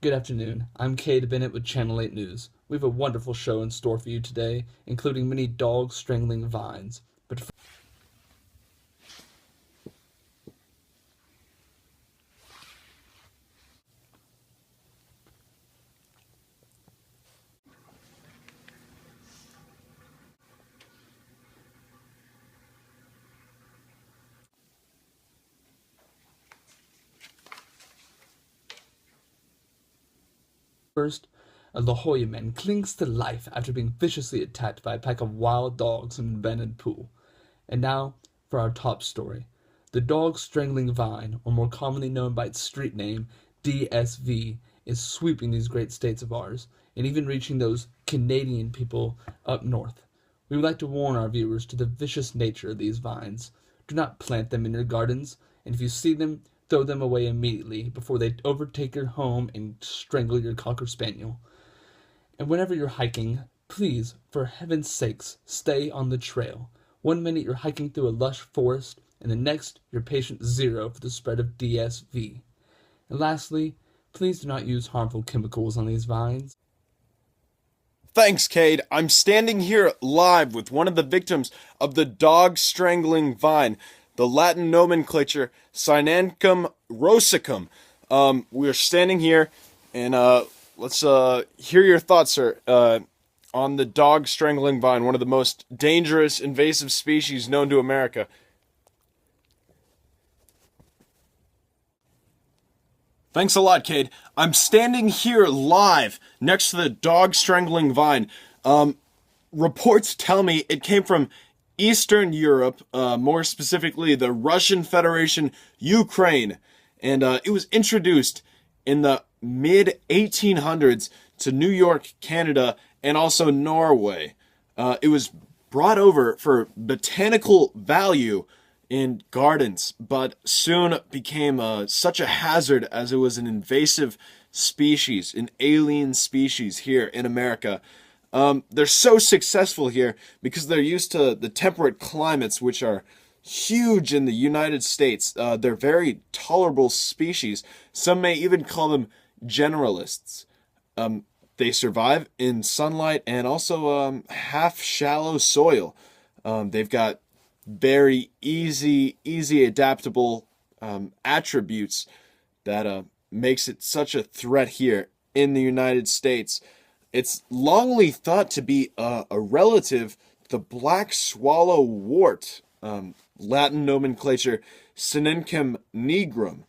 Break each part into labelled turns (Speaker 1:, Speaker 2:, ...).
Speaker 1: Good afternoon. I'm Cade Bennett with Channel 8 News. We have a wonderful show in store for you today, including many dog-strangling vines. But first, a La Jolla man clings to life after being viciously attacked by a pack of wild dogs in an abandoned pool. And now, for our top story. The dog-strangling vine, or more commonly known by its street name, DSV, is sweeping these great states of ours, and even reaching those Canadian people up north. We would like to warn our viewers to the vicious nature of these vines. Do not plant them in your gardens, and if you see them, throw them away immediately before they overtake your home and strangle your Cocker Spaniel. And whenever you're hiking, please, for heaven's sakes, stay on the trail. 1 minute you're hiking through a lush forest, and the next you're patient zero for the spread of DSV. And lastly, please do not use harmful chemicals on these vines.
Speaker 2: Thanks, Cade. I'm standing here live with one of the victims of the dog-strangling vine, the Latin nomenclature Synancum rossicum. We're standing here, and let's hear your thoughts, sir, on the dog-strangling vine, one of the most dangerous invasive species known to America. Thanks a lot, Cade. I'm standing here live next to the dog-strangling vine. Reports tell me it came from Eastern Europe, more specifically the Russian Federation, Ukraine, and it was introduced in the mid-1800s to New York, Canada, and also Norway. It was brought over for botanical value in gardens, but soon became such a hazard as it was an invasive species, an alien species here in America. They're so successful here because they're used to the temperate climates, which are huge in the United States. They're very tolerable species. Some may even call them generalists. They survive in sunlight and also half shallow soil. They've got very easy adaptable attributes that makes it such a threat here in the United States. It's longly thought to be a relative to the black swallow wart, Latin nomenclature Synancum nigrum,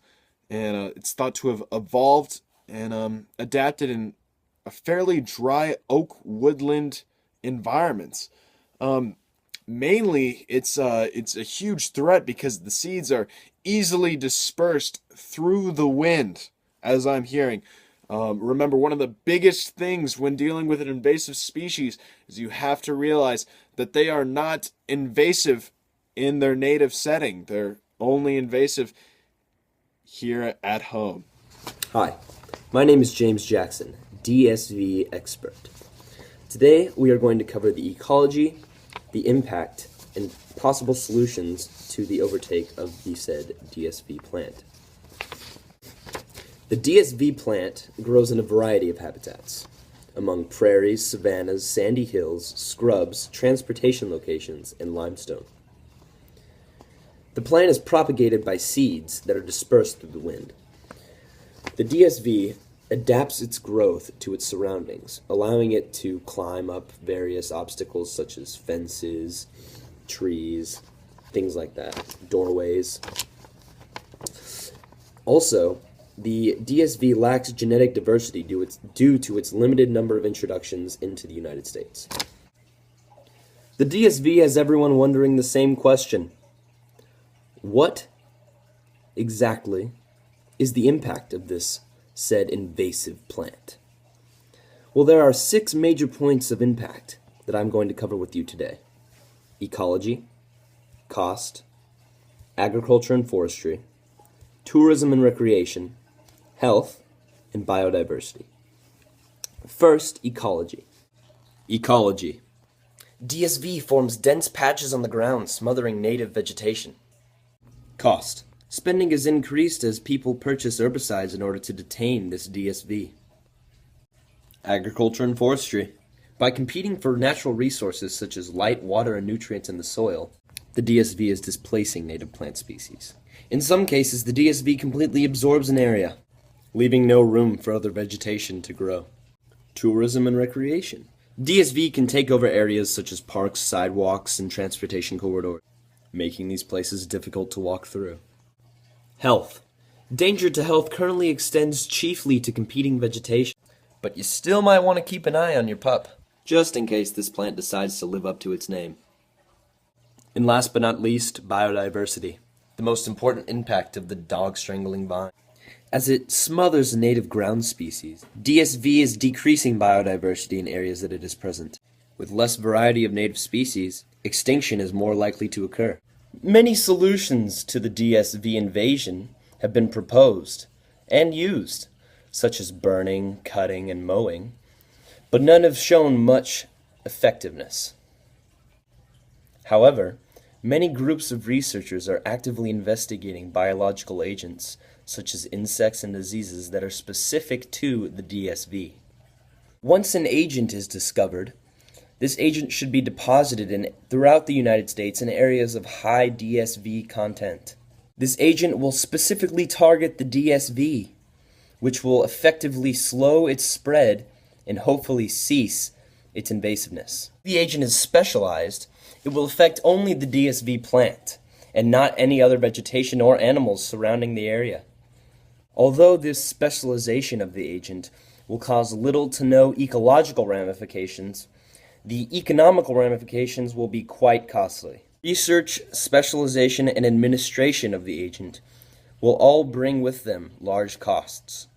Speaker 2: and it's thought to have evolved and adapted in a fairly dry oak woodland environments. Mainly, it's a huge threat because the seeds are easily dispersed through the wind, as I'm hearing. Remember, one of the biggest things when dealing with an invasive species is you have to realize that they are not invasive in their native setting. They're only invasive here at home.
Speaker 3: Hi, my name is James Jackson, DSV expert. Today we are going to cover the ecology, the impact, and possible solutions to the overtake of the said DSV plant. The DSV plant grows in a variety of habitats, among prairies, savannas, sandy hills, scrubs, transportation locations, and limestone. The plant is propagated by seeds that are dispersed through the wind. The DSV adapts its growth to its surroundings, allowing it to climb up various obstacles such as fences, trees, things like that, doorways. Also, the DSV lacks genetic diversity due to its limited number of introductions into the United States. The DSV has everyone wondering the same question. What exactly is the impact of this said invasive plant? Well, there are 6 major points of impact that I'm going to cover with you today. Ecology, cost, agriculture and forestry, tourism and recreation, health, and biodiversity. First, ecology. Ecology. DSV forms dense patches on the ground, smothering native vegetation. Cost. Spending is increased as people purchase herbicides in order to detain this DSV. Agriculture and forestry. By competing for natural resources such as light, water, and nutrients in the soil, the DSV is displacing native plant species. In some cases, the DSV completely absorbs an area, leaving no room for other vegetation to grow. Tourism and recreation. DSV can take over areas such as parks, sidewalks, and transportation corridors, making these places difficult to walk through. Health. Danger to health currently extends chiefly to competing vegetation, but you still might want to keep an eye on your pup, just in case this plant decides to live up to its name. And last but not least, biodiversity, the most important impact of the dog-strangling vine. As it smothers native ground species, DSV is decreasing biodiversity in areas that it is present. With less variety of native species, extinction is more likely to occur. Many solutions to the DSV invasion have been proposed and used, such as burning, cutting, and mowing, but none have shown much effectiveness. However, many groups of researchers are actively investigating biological agents, such as insects and diseases that are specific to the DSV. Once an agent is discovered, this agent should be deposited throughout the United States in areas of high DSV content. This agent will specifically target the DSV, which will effectively slow its spread and hopefully cease its invasiveness. If the agent is specialized, it will affect only the DSV plant and not any other vegetation or animals surrounding the area. Although this specialization of the agent will cause little to no ecological ramifications, the economical ramifications will be quite costly. Research, specialization, and administration of the agent will all bring with them large costs.